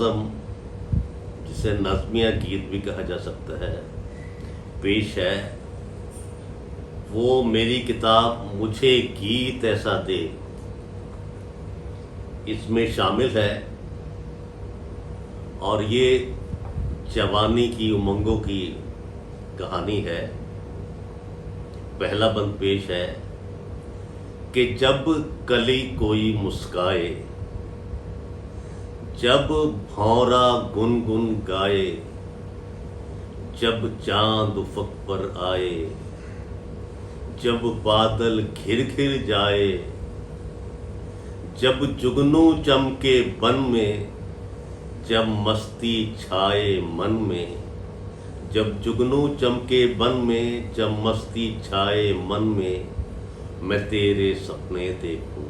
नज़म, जिसे नज़मिया गीत भी कहा जा सकता है, पेश है। वो मेरी किताब मुझे गीत ऐसा दे, इसमें शामिल है। और ये जवानी की उमंगों की कहानी है। पहला बंद पेश है कि जब कली कोई मुस्काए, जब भौरा गुनगुन गाए, जब चांद उफ़क़ पर आए, जब बादल घिर घिर जाए, जब जुगनू चमके बन में, जब मस्ती छाए मन में, जब जुगनू चमके बन में, जब मस्ती छाए मन में, मैं तेरे सपने देखूं,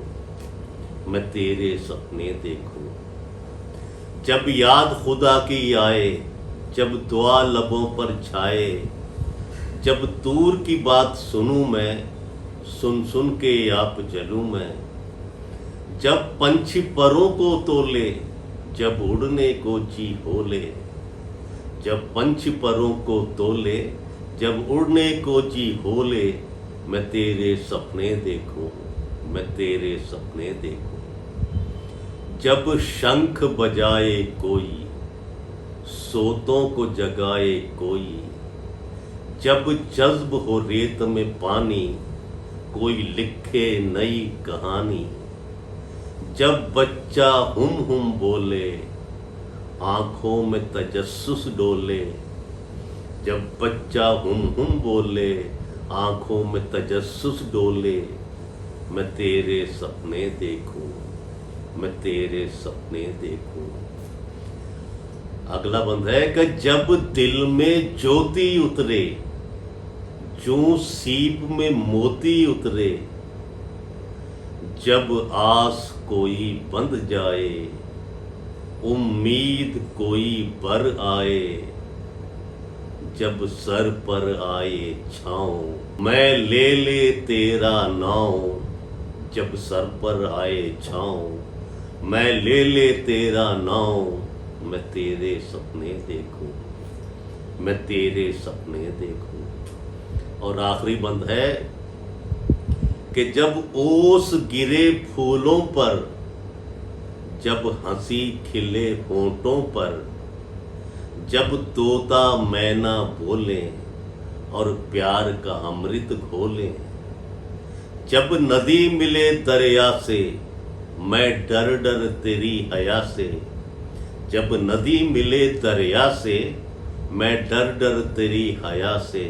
मैं तेरे सपने देखूं। जब याद खुदा की आए, जब दुआ लबों पर छाए, जब दूर की बात सुनूं मैं, सुन सुन के आप जलूं मैं। जब पंछी परों को तोले, जब उड़ने को जी होले, जब पंछी परों को तोले, जब उड़ने को जी होले, मैं तेरे सपने देखूं, मैं तेरे सपने देखूं। जब शंख बजाए कोई, सोतों को जगाए कोई, जब जज्ब हो रेत में पानी, कोई लिखे नई कहानी। जब बच्चा हुम बोले, आँखों में तजस्सुस डोले, जब बच्चा हुम बोले, आँखों में तजस्सुस डोले, मैं तेरे सपने देखूं, मैं तेरे सपने देखूं। अगला बंद है कि जब दिल में ज्योति उतरे, जूं सीप में मोती उतरे, जब आस कोई बंध जाए, उम्मीद कोई बर आए, जब सर पर आए छाँव, मैं ले तेरा नाव। जब सर पर आए छाँव, मैं ले तेरा नाव, मैं तेरे सपने देखूं, मैं तेरे सपने देखूं। और आखिरी बंद है कि जब ओस गिरे फूलों पर, जब हंसी खिले होंठों पर, जब तोता मैना बोले और प्यार का अमृत घोले, जब नदी मिले दरिया से, मैं डर डर तेरी हया से, जब नदी मिले दरिया से, मैं डर डर तेरी हया से,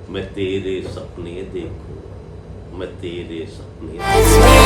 मैं तेरे सपने देखूं, मैं तेरे सपने देखूं।